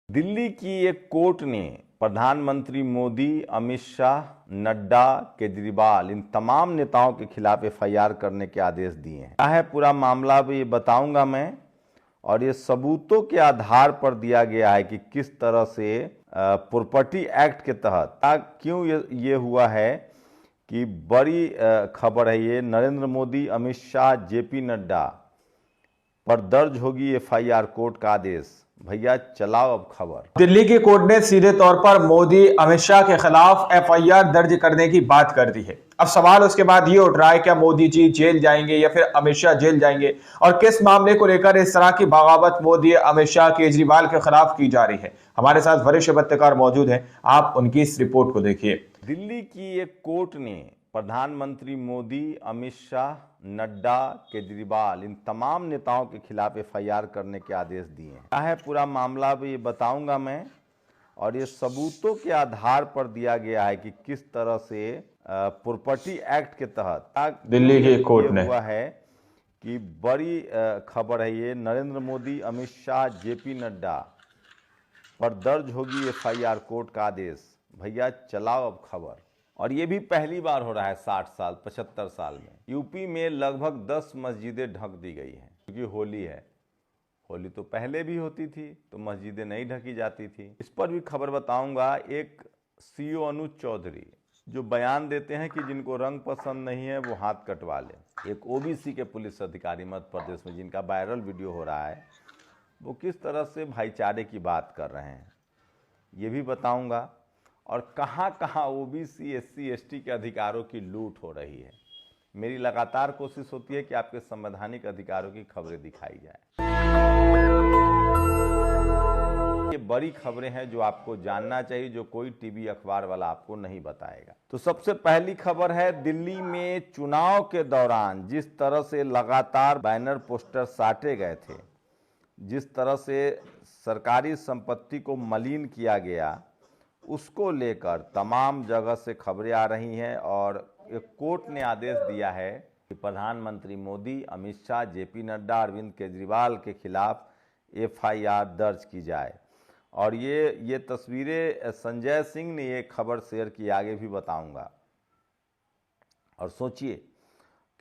दिल्ली की एक कोर्ट ने प्रधानमंत्री मोदी, अमित शाह, नड्डा, केजरीवाल इन तमाम नेताओं के खिलाफ एफआईआर करने के आदेश दिए हैं। क्या है पूरा मामला ये बताऊंगा मैं, और ये सबूतों के आधार पर दिया गया है कि किस तरह से प्रॉपर्टी एक्ट के तहत क्यों ये हुआ है कि बड़ी खबर है। ये नरेंद्र मोदी, अमित शाह, जेपी नड्डा पर दर्ज होगी एफआईआर, कोर्ट का आदेश। भैया चलाओ अब खबर। दिल्ली की कोर्ट ने सीधे तौर पर मोदी, अमित शाह के खिलाफ एफआईआर दर्ज करने की बात कर दी है। अब सवाल उसके बाद ये उठ रहा है, क्या मोदी जी जेल जाएंगे या फिर अमित शाह जेल जाएंगे, और किस मामले को लेकर इस तरह की बगावत मोदी, अमित शाह, केजरीवाल के खिलाफ की जा रही है। हमारे साथ वरिष्ठ पत्रकार मौजूद हैं, आप उनकी इस रिपोर्ट को देखिए। दिल्ली की एक कोर्ट ने प्रधानमंत्री मोदी, अमित शाह, नड्डा, केजरीवाल इन तमाम नेताओं के खिलाफ एफआईआर करने के आदेश दिए हैं। क्या है पूरा मामला ये बताऊंगा मैं, और ये सबूतों के आधार पर दिया गया है कि किस तरह से प्रॉपर्टी एक्ट के तहत दिल्ली की कोर्ट ने हुआ है कि बड़ी खबर है। ये नरेंद्र मोदी, अमित शाह, जेपी नड्डा पर दर्ज होगी एफआईआर, कोर्ट का आदेश। भैया चलाओ अब खबर। और ये भी पहली बार हो रहा है 60 साल 75 साल में। यूपी में लगभग 10 मस्जिदें ढक दी गई हैं क्योंकि होली है। होली तो पहले भी होती थी तो मस्जिदें नहीं ढकी जाती थी। इस पर भी खबर बताऊंगा। एक सीओ अनुज चौधरी जो बयान देते हैं कि जिनको रंग पसंद नहीं है वो हाथ कटवा ले। एक ओबीसी के पुलिस अधिकारी मध्य प्रदेश में जिनका वायरल वीडियो हो रहा है, वो किस तरह से भाईचारे की बात कर रहे हैं ये भी बताऊंगा। और कहां कहां ओबीसी, एससी, एसटी के अधिकारों की लूट हो रही है। मेरी लगातार कोशिश होती है कि आपके संवैधानिक अधिकारों की खबरें दिखाई जाए। ये बड़ी खबरें हैं जो आपको जानना चाहिए, जो कोई टीवी अखबार वाला आपको नहीं बताएगा। तो सबसे पहली खबर है, दिल्ली में चुनाव के दौरान जिस तरह से लगातार बैनर पोस्टर साटे गए थे, जिस तरह से सरकारी संपत्ति को मलिन किया गया, उसको लेकर तमाम जगह से खबरें आ रही हैं। और एक कोर्ट ने आदेश दिया है कि प्रधानमंत्री मोदी, अमित शाह, जेपी नड्डा, अरविंद केजरीवाल के खिलाफ एफआईआर दर्ज की जाए। और ये तस्वीरें संजय सिंह ने ये खबर शेयर की, आगे भी बताऊंगा। और सोचिए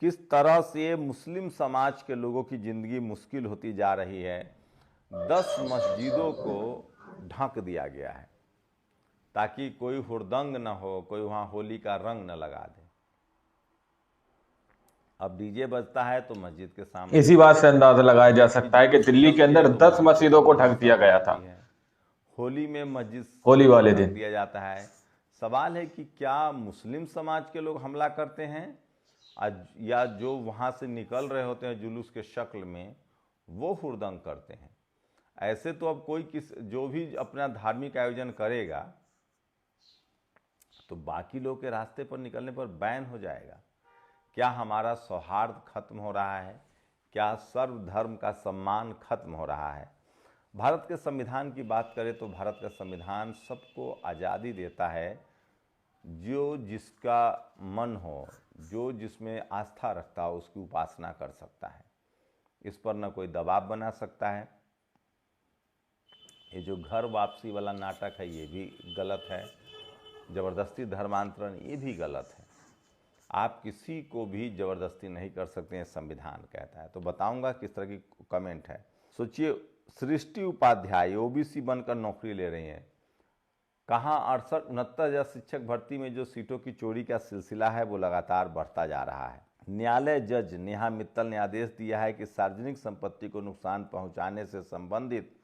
किस तरह से मुस्लिम समाज के लोगों की ज़िंदगी मुश्किल होती जा रही है। 10 मस्जिदों को ढक दिया गया है ताकि कोई हुड़दंग न हो, कोई वहां होली का रंग न लगा दे। अब डीजे बजता है तो मस्जिद के सामने। इसी बात से अंदाजा लगाया जा सकता है कि दिल्ली के अंदर 10 मस्जिदों को ढक दिया गया था। होली में मस्जिद होली वाले दिन दिया जाता है। सवाल है कि क्या मुस्लिम समाज के लोग हमला करते हैं या जो वहां से निकल रहे होते हैं जुलूस के शक्ल में, वो हुड़दंग करते हैं। ऐसे तो अब कोई जो भी अपना धार्मिक आयोजन करेगा तो बाकी लोग के रास्ते पर निकलने पर बैन हो जाएगा। क्या हमारा सौहार्द खत्म हो रहा है? क्या सर्वधर्म का सम्मान खत्म हो रहा है? भारत के संविधान की बात करें तो भारत का संविधान सबको आज़ादी देता है, जो जिसका मन हो, जो जिसमें आस्था रखता हो उसकी उपासना कर सकता है। इस पर न कोई दबाव बना सकता है। ये जो घर वापसी वाला नाटक है ये भी गलत है। ज़बरदस्ती धर्मांतरण ये भी गलत है। आप किसी को भी ज़बरदस्ती नहीं कर सकते हैं, संविधान कहता है। तो बताऊंगा किस तरह की कमेंट है। सोचिए, सृष्टि उपाध्याय ओबीसी बनकर नौकरी ले रही हैं। कहाँ 68-69 शिक्षक भर्ती में जो सीटों की चोरी का सिलसिला है वो लगातार बढ़ता जा रहा है। न्यायालय जज नेहा मित्तल ने आदेश दिया है कि सार्वजनिक संपत्ति को नुकसान पहुंचाने से संबंधित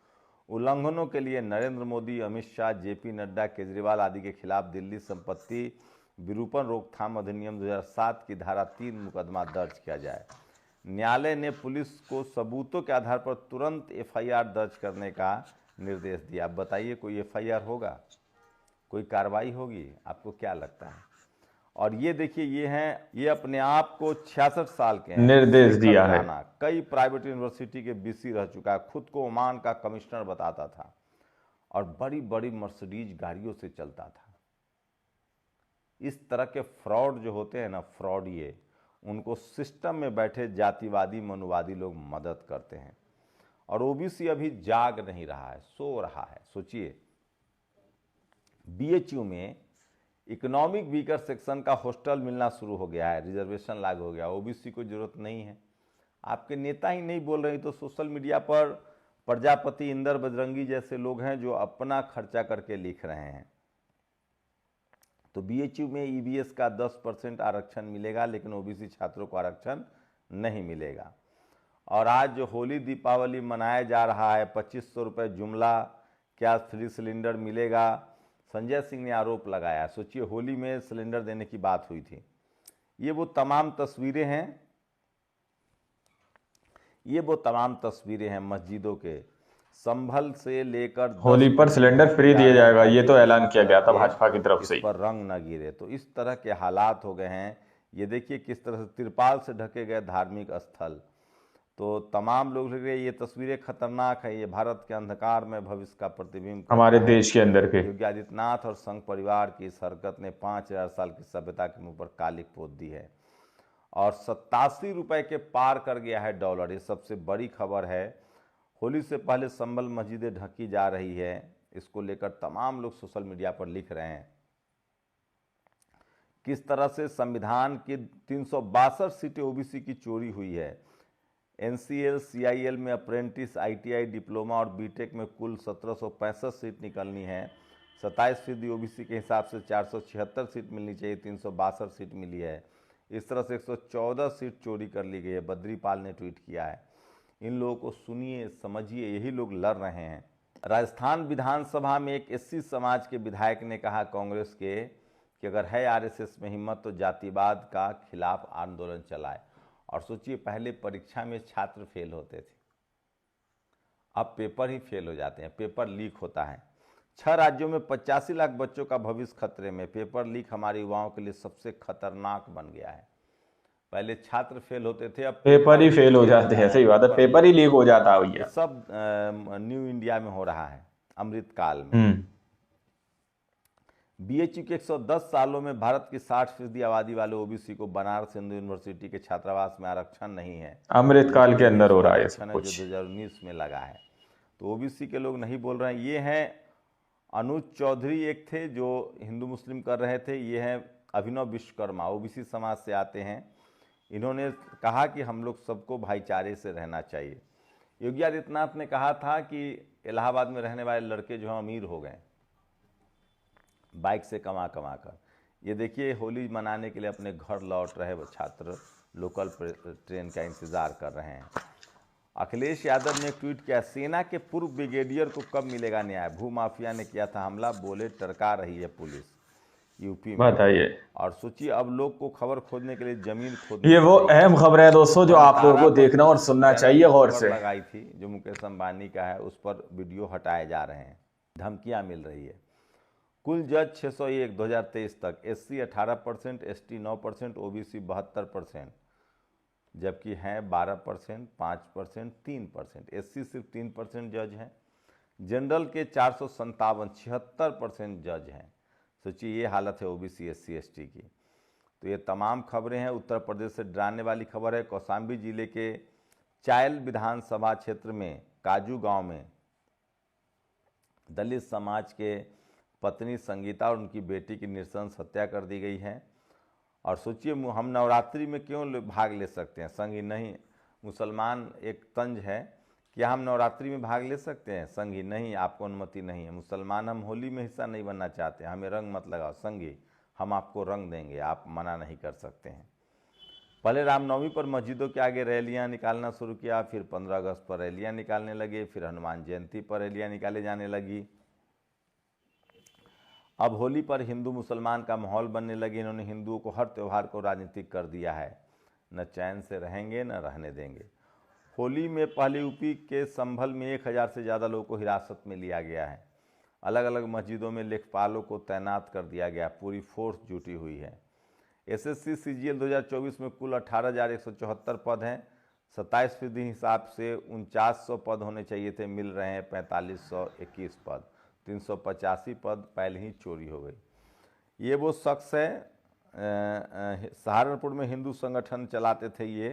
उल्लंघनों के लिए नरेंद्र मोदी, अमित शाह, जेपी नड्डा, केजरीवाल आदि के खिलाफ दिल्ली संपत्ति विरूपण रोकथाम अधिनियम 2007 की धारा 3 मुकदमा दर्ज किया जाए। न्यायालय ने पुलिस को सबूतों के आधार पर तुरंत एफआईआर दर्ज करने का निर्देश दिया। अब बताइए, कोई एफआईआर होगा? कोई कार्रवाई होगी? आपको क्या लगता है? और ये देखिए, ये अपने आप को 66 साल के हैं, निर्देश दिया है। कई प्राइवेट यूनिवर्सिटी के बीसी रह चुका है, खुद को ओमान का कमिश्नर बताता था और बड़ी बड़ी मर्सिडीज गाड़ियों से चलता था। इस तरह के फ्रॉड जो होते हैं ना, फ्रॉडिये, उनको सिस्टम में बैठे जातिवादी, मनुवादी लोग मदद करते हैं। और ओबीसी अभी जाग नहीं रहा है, सो रहा है। सोचिए, बीएचयू में इकोनॉमिक वीकर सेक्शन का हॉस्टल मिलना शुरू हो गया है, रिजर्वेशन लागू हो गया, ओबीसी को जरूरत नहीं है। आपके नेता ही नहीं बोल रहे तो सोशल मीडिया पर प्रजापति, इंदर बजरंगी जैसे लोग हैं जो अपना खर्चा करके लिख रहे हैं। तो बीएचयू में ईवीएस का 10% आरक्षण मिलेगा, लेकिन ओबीसी छात्रों को आरक्षण नहीं मिलेगा। और आज जो होली दीपावली मनाया जा रहा है, 2500 रुपये जुमला, क्या फ्री सिलेंडर मिलेगा, संजय सिंह ने आरोप लगाया। सोचिए, होली में सिलेंडर देने की बात हुई थी। ये वो तमाम तस्वीरें हैं, मस्जिदों के संभल से लेकर होली पर सिलेंडर फ्री दिया जाएगा, ये तो ऐलान किया गया था भाजपा की तरफ से। इस पर रंग न गिरे। तो इस तरह के हालात हो गए हैं। ये देखिए किस तरह से तिरपाल से ढके गए धार्मिक स्थल। तो तमाम लोग लग रहे, ये तस्वीरें खतरनाक है, ये भारत के अंधकार में भविष्य का प्रतिबिंब हमारे देश के अंदर के। योगी आदित्यनाथ और संघ परिवार की इस हरकत ने 5000 साल की सभ्यता के मुंह पर कालिक पोत दी है। और 87 रुपए के पार कर गया है डॉलर। ये सबसे बड़ी खबर है। होली से पहले संभल मस्जिदें ढकी जा रही है, इसको लेकर तमाम लोग सोशल मीडिया पर लिख रहे हैं। किस तरह से संविधान की 362 सीटें ओबीसी की चोरी हुई है। एनसीएल, सीआईएल में अप्रेंटिस, आईटीआई, डिप्लोमा और बीटेक में कुल 1765 सीट निकलनी है। 27% ओबीसी के हिसाब से 476 सीट मिलनी चाहिए, 362 सीट मिली है। इस तरह से 114 सीट चोरी कर ली गई है। बद्रीपाल ने ट्वीट किया है। इन लोगों को सुनिए, समझिए, यही लोग लड़ रहे हैं। राजस्थान विधानसभा में एक एससी समाज के विधायक ने कहा कांग्रेस के कि अगर है आरएसएस में हिम्मत तो जातिवाद का खिलाफ आंदोलन चलाए। और सोचिए, पहले परीक्षा में छात्र फेल होते थे, अब पेपर ही फेल हो जाते हैं, पेपर लीक होता है। 6 राज्यों में 85 लाख बच्चों का भविष्य खतरे में। पेपर लीक हमारे युवाओं के लिए सबसे खतरनाक बन गया है। पहले छात्र फेल होते थे, अब पेपर ही फेल हो जाते हैं। सही बात है, पेपर ही लीक हो जाता है भैया। सब न्यू इंडिया में हो रहा है, अमृतकाल में। बीएचयू के 110 सालों में भारत की 60% आबादी वाले ओबीसी को बनारस हिंदू यूनिवर्सिटी के छात्रावास में आरक्षण नहीं है। अमृतकाल के अंदर हो रहा है सब कुछ, जो 2019 में लगा है। तो ओबीसी के लोग नहीं बोल रहे हैं। ये हैं अनुज चौधरी, एक थे जो हिंदू मुस्लिम कर रहे थे। ये हैं अभिनव विश्वकर्मा, ओबीसी समाज से आते हैं। इन्होंने कहा कि हम लोग सबको भाईचारे से रहना चाहिए। योगी आदित्यनाथ ने कहा था कि इलाहाबाद में रहने वाले लड़के जो हैं अमीर हो गए बाइक से कमा कमा कर। ये देखिए, होली मनाने के लिए अपने घर लौट रहे वो छात्र लोकल ट्रेन का इंतज़ार कर रहे हैं। अखिलेश यादव ने ट्वीट किया, सेना के पूर्व ब्रिगेडियर को कब मिलेगा न्याय। भूमाफिया ने किया था हमला, बोले टरका रही है पुलिस। यूपी में बताइए। और सोचिए, अब लोग को खबर खोदने के लिए जमीन खोदने, ये वो अहम खबर है दोस्तों जो आप लोगों को देखना और सुनना चाहिए गौर से। लगाई थी जो मुकेश अंबानी का है, उस पर वीडियो हटाए जा रहे हैं, धमकियां मिल रही है। कुल जज 601 2023 तक, एससी 18%, एसटी 9%, ओबीसी 72%, जबकि हैं 12%, 5%, 3%। एससी सिर्फ 3% जज हैं। जनरल के 457, 76% जज हैं। सोचिए, ये हालत है ओबीसी एससी एसटी की। तो ये तमाम खबरें हैं। उत्तर प्रदेश से डराने वाली खबर है। कौशाम्बी जिले के चायल विधानसभा क्षेत्र में काजू गांव में दलित समाज के पत्नी संगीता और उनकी बेटी की नृशंस हत्या कर दी गई है। और सोचिए, हम नवरात्रि में क्यों भाग ले सकते हैं, संगी नहीं। मुसलमान एक तंज है, क्या हम नवरात्रि में भाग ले सकते हैं? संगी नहीं, आपको अनुमति नहीं है। मुसलमान, हम होली में हिस्सा नहीं बनना चाहते, हमें रंग मत लगाओ। संगी, हम आपको रंग देंगे, आप मना नहीं कर सकते हैं। पहले रामनवमी पर मस्जिदों के आगे रैलियां निकालना शुरू किया, फिर 15 अगस्त पर रैलियां निकालने लगे, फिर हनुमान जयंती पर रैलियां निकाले जाने लगी। अब होली पर हिंदू मुसलमान का माहौल बनने लगे। इन्होंने हिंदुओं को हर त्यौहार को राजनीतिक कर दिया है। न चैन से रहेंगे न रहने देंगे। होली में पहले यूपी के संभल में 1000 से ज़्यादा लोगों को हिरासत में लिया गया है। अलग अलग मस्जिदों में लेखपालों को तैनात कर दिया गया, पूरी फोर्स जुटी हुई है। एसएससी सीजीएल 2024 में कुल 18,174 पद हैं। 27% हिसाब से 4900 पद होने चाहिए थे, मिल रहे हैं 4521 पद। 385 पद पहले ही चोरी हो गई। ये वो शख्स है, सहारनपुर में हिंदू संगठन चलाते थे ये,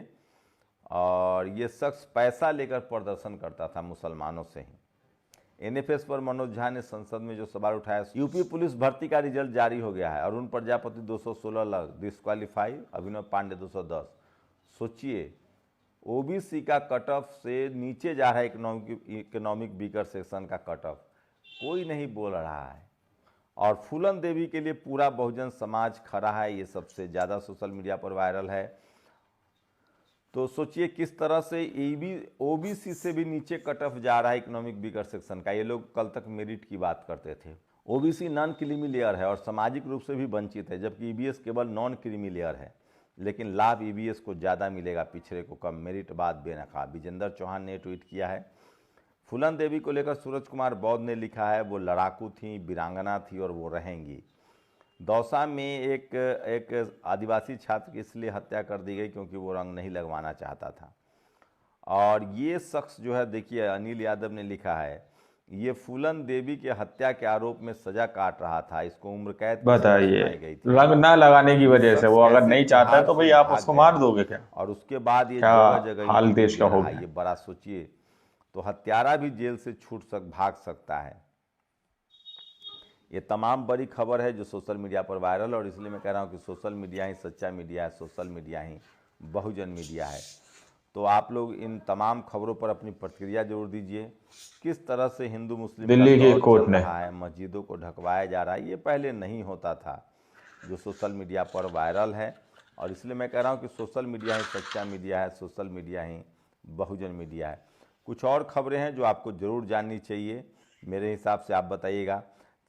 और ये शख्स पैसा लेकर प्रदर्शन करता था मुसलमानों से ही। एनएफएस पर मनोज झा ने संसद में जो सवाल उठाया, यूपी पुलिस भर्ती का रिजल्ट जारी हो गया है। अरुण प्रजापति 216 लग डिस्क्वालीफाई, अभिनव पांडे 210। सोचिए, ओबीसी का कट ऑफ से नीचे जा रहा है इकोनॉमिक वीकर सेक्शन का कट ऑफ, कोई नहीं बोल रहा है। और फूलन देवी के लिए पूरा बहुजन समाज खड़ा है, ये सबसे ज़्यादा सोशल मीडिया पर वायरल है। तो सोचिए किस तरह से ओबीसी से भी नीचे कट ऑफ जा रहा है इकोनॉमिक वीकर सेक्शन का। ये लोग कल तक मेरिट की बात करते थे। ओबीसी नॉन क्रीमी लेयर है और सामाजिक रूप से भी वंचित है, जबकि ईबीएस केवल नॉन क्रीमी लेयर है, लेकिन लाभ ईबीएस को ज़्यादा मिलेगा, पिछड़े को कम। मेरिट बाद बेनकाब। विजेंद्र चौहान ने ट्वीट किया है। फूलन देवी को लेकर सूरज कुमार बौद्ध ने लिखा है, वो लड़ाकू थी, वीरांगना थी और वो रहेंगी। दौसा में एक आदिवासी छात्र की इसलिए हत्या कर दी गई क्योंकि वो रंग नहीं लगवाना चाहता था। और ये शख्स जो है, देखिए अनिल यादव ने लिखा है, ये फूलन देवी के हत्या के आरोप में सजा काट रहा था, इसको उम्र कैद बताइए, रंग ना लगाने की वजह से वो अगर नहीं चाहता तो भाई आप उसको मार दोगे क्या? और उसके बाद ये जगह जगह हाल देश का हो गया। ये बड़ा सोचिए, तो हत्यारा भी जेल से भाग सकता है। ये तमाम बड़ी खबर है जो सोशल मीडिया पर वायरल, और इसलिए मैं कह रहा हूँ कि सोशल मीडिया ही सच्चा मीडिया है, सोशल मीडिया ही बहुजन मीडिया है। तो आप लोग इन तमाम खबरों पर अपनी प्रतिक्रिया जरूर दीजिए। किस तरह से हिंदू मुस्लिम दिल्ली की कोर्ट ने मस्जिदों को ढकवाया जा रहा है, ये पहले नहीं होता था, जो सोशल मीडिया पर वायरल है। और इसलिए मैं कह रहा हूँ कि सोशल मीडिया ही सच्चा मीडिया है, सोशल मीडिया ही बहुजन मीडिया है। कुछ और खबरें हैं जो आपको जरूर जाननी चाहिए, मेरे हिसाब से आप बताइएगा।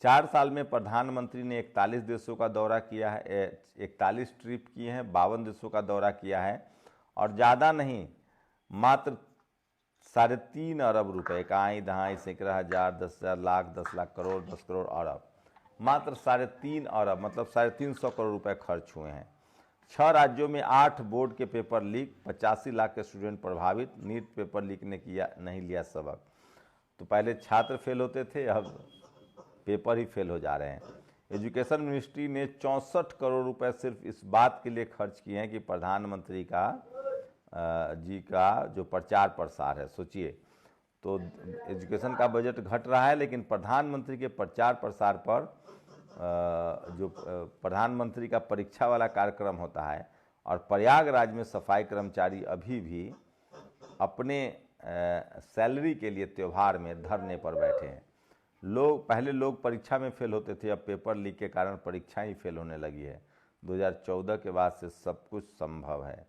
4 साल में प्रधानमंत्री ने 41 देशों का दौरा किया है, 41 ट्रिप किए हैं, 52 देशों का दौरा किया है, और ज़्यादा नहीं, मात्र 3.5 अरब रुपए, इकाई दहाई सैकड़ा हज़ार 10,000 लाख 10 लाख करोड़ 10 करोड़ अरब, मात्र 3.5 अरब मतलब 350 करोड़ रुपए खर्च हुए हैं। 6 राज्यों में 8 बोर्ड के पेपर लीक, 85 लाख के स्टूडेंट प्रभावित। नीट पेपर लीक ने नहीं लिया सबक। तो पहले छात्र फेल होते थे, अब पेपर ही फेल हो जा रहे हैं। एजुकेशन मिनिस्ट्री ने 64 करोड़ रुपए सिर्फ इस बात के लिए खर्च किए हैं कि प्रधानमंत्री जी का जो प्रचार प्रसार है, सोचिए। तो एजुकेशन का बजट घट रहा है, लेकिन प्रधानमंत्री के प्रचार प्रसार पर जो प्रधानमंत्री का परीक्षा वाला कार्यक्रम होता है, और प्रयागराज में सफाई कर्मचारी अभी भी अपने सैलरी के लिए त्यौहार में धरने पर बैठे हैं। पहले लोग परीक्षा में फेल होते थे, अब पेपर लीक के कारण परीक्षा ही फेल होने लगी है। 2014 के बाद से सब कुछ संभव है।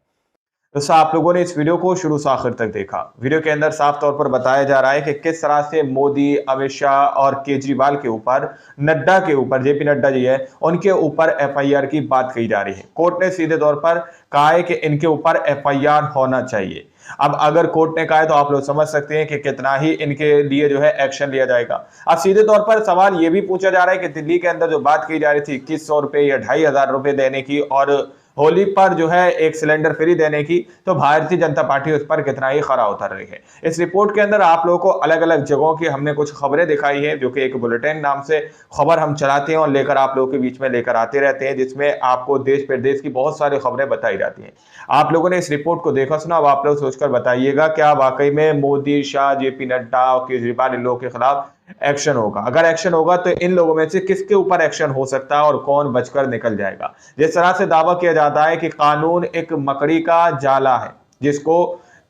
दोस्तों, आप लोगों ने इस वीडियो को शुरू से आखिर तक देखा। वीडियो के अंदर साफ तौर पर बताया जा रहा है कि किस तरह से मोदी, अमित शाह और केजरीवाल के ऊपर, नड्डा के ऊपर, जेपी नड्डा जी है, उनके ऊपर एफआईआर की बात कही जा रही है। कोर्ट ने सीधे तौर पर कहा है कि इनके ऊपर एफआईआर होना चाहिए। अब अगर कोर्ट ने कहा है तो आप लोग समझ सकते हैं कि कितना ही इनके लिए जो है एक्शन लिया जाएगा। अब सीधे तौर पर सवाल ये भी पूछा जा रहा है कि दिल्ली के अंदर जो बात की जा रही थी 2100 रुपए या 2500 रुपए देने की, और होली पर जो है एक सिलेंडर फ्री देने की, तो भारतीय जनता पार्टी उस पर कितना ही खरा उतर रही है। इस रिपोर्ट के अंदर आप लोगों को अलग अलग जगहों की हमने कुछ खबरें दिखाई है, जो कि एक बुलेटिन नाम से खबर हम चलाते हैं और लेकर आप लोगों के बीच में लेकर आते रहते हैं, जिसमें आपको देश प्रदेश की बहुत सारी खबरें बताई जाती हैं। आप लोगों ने इस रिपोर्ट को देखा सुना, अब आप लोग सोचकर बताइएगा क्या वाकई में मोदी, शाह, जेपी नड्डा और केजरीवाल इन लोगों के खिलाफ एक्शन होगा? अगर एक्शन होगा तो इन लोगों में से किसके ऊपर एक्शन हो सकता है और कौन बचकर निकल जाएगा? जिस तरह से दावा किया जाता है कि कानून एक मकड़ी का जाला है, जिसको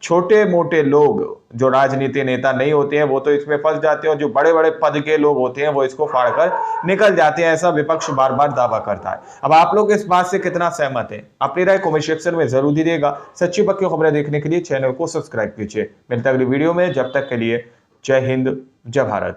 छोटे मोटे लोग जो राजनीति नेता नहीं होते हैं वो तो इसमें फंस जाते हैं, और जो बड़े बड़े पद के लोग होते हैं वो इसको फाड़कर निकल जाते हैं, ऐसा विपक्ष बार बार दावा करता है। अब आप लोग इस बात से कितना सहमत हैं? अपनी राय कमेंट सेक्शन में जरूर दीजिएगा। सच्ची पक्की खबरें देखने के लिए चैनल को सब्सक्राइब कीजिए। मिलते हैं अगली वीडियो में, जब तक के लिए जय हिंद, जय भारत।